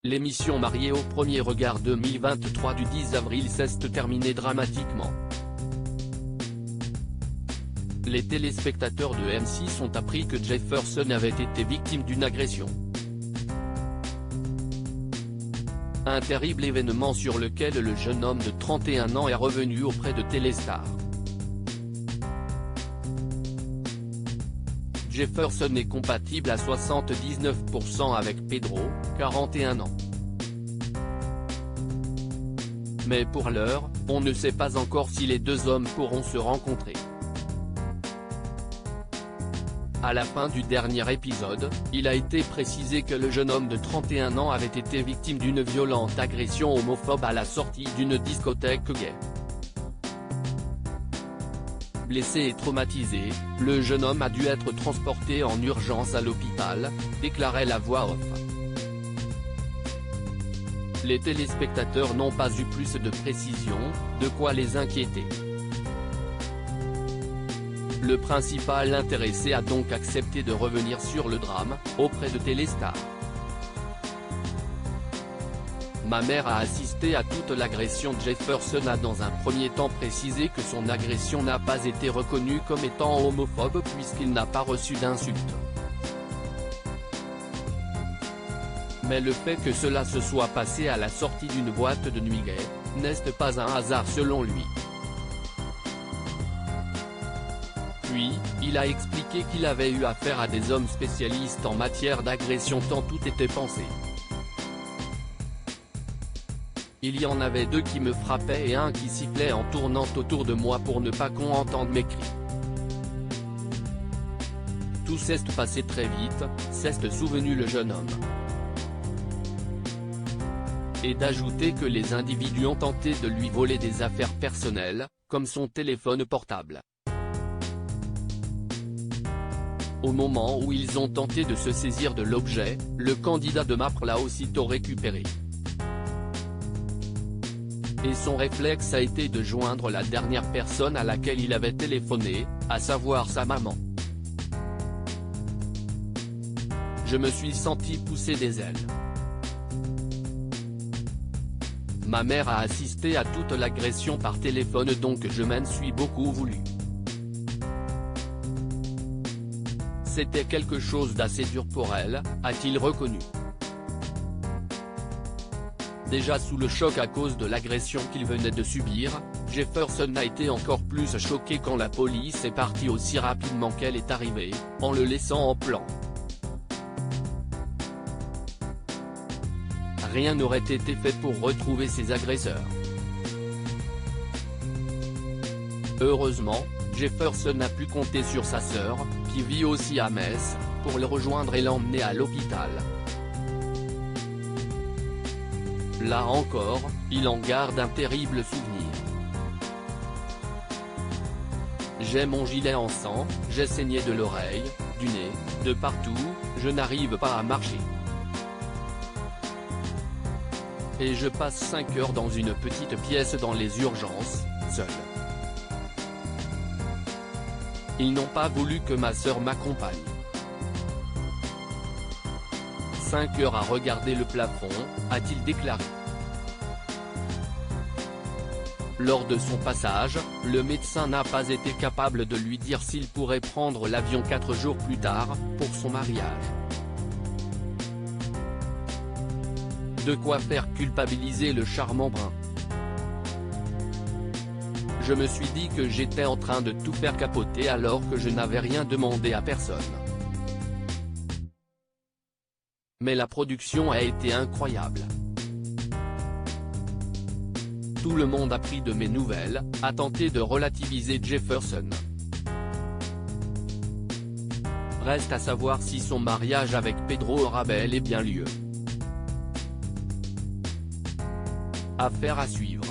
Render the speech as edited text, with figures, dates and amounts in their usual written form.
L'émission Mariée au premier regard 2023 du 10 avril s'est terminée dramatiquement. Les téléspectateurs de M6 ont appris que Jefferson avait été victime d'une agression. Un terrible événement sur lequel le jeune homme de 31 ans est revenu auprès de Téléstar. Jefferson est compatible à 79% avec Pedro, 41 ans. Mais pour l'heure, on ne sait pas encore si les deux hommes pourront se rencontrer. À la fin du dernier épisode, il a été précisé que le jeune homme de 31 ans avait été victime d'une violente agression homophobe à la sortie d'une discothèque gay. Blessé et traumatisé, le jeune homme a dû être transporté en urgence à l'hôpital, déclarait la voix off. Les téléspectateurs n'ont pas eu plus de précisions, de quoi les inquiéter. Le principal intéressé a donc accepté de revenir sur le drame, auprès de Téléstar. Ma mère a assisté à toute l'agression. Jefferson a dans un premier temps précisé que son agression n'a pas été reconnue comme étant homophobe puisqu'il n'a pas reçu d'insultes. Mais le fait que cela se soit passé à la sortie d'une boîte de nuit gay, n'est pas un hasard selon lui. Puis, il a expliqué qu'il avait eu affaire à des hommes spécialistes en matière d'agression tant tout était pensé. Il y en avait deux qui me frappaient et un qui sifflait en tournant autour de moi pour ne pas qu'on entende mes cris. Tout s'est passé très vite, s'est souvenu le jeune homme. Et d'ajouter que les individus ont tenté de lui voler des affaires personnelles, comme son téléphone portable. Au moment où ils ont tenté de se saisir de l'objet, le candidat de Mapr l'a aussitôt récupéré. Et son réflexe a été de joindre la dernière personne à laquelle il avait téléphoné, à savoir sa maman. Je me suis senti pousser des ailes. Ma mère a assisté à toute l'agression par téléphone donc je m'en suis beaucoup voulu. C'était quelque chose d'assez dur pour elle, a-t-il reconnu. Déjà sous le choc à cause de l'agression qu'il venait de subir, Jefferson a été encore plus choqué quand la police est partie aussi rapidement qu'elle est arrivée, en le laissant en plan. Rien n'aurait été fait pour retrouver ses agresseurs. Heureusement, Jefferson a pu compter sur sa sœur, qui vit aussi à Metz, pour le rejoindre et l'emmener à l'hôpital. Là encore, il en garde un terrible souvenir. J'ai mon gilet en sang, j'ai saigné de l'oreille, du nez, de partout, je n'arrive pas à marcher. Et je passe 5 heures dans une petite pièce dans les urgences, seul. Ils n'ont pas voulu que ma sœur m'accompagne. 5 heures à regarder le plafond, a-t-il déclaré. Lors de son passage, le médecin n'a pas été capable de lui dire s'il pourrait prendre l'avion 4 jours plus tard, pour son mariage. De quoi faire culpabiliser le charmant brun. Je me suis dit que j'étais en train de tout faire capoter alors que je n'avais rien demandé à personne. Mais la production a été incroyable. Tout le monde a pris de mes nouvelles, a tenté de relativiser Jefferson. Reste à savoir si son mariage avec Pedro aura bel et bien lieu. Affaire à suivre.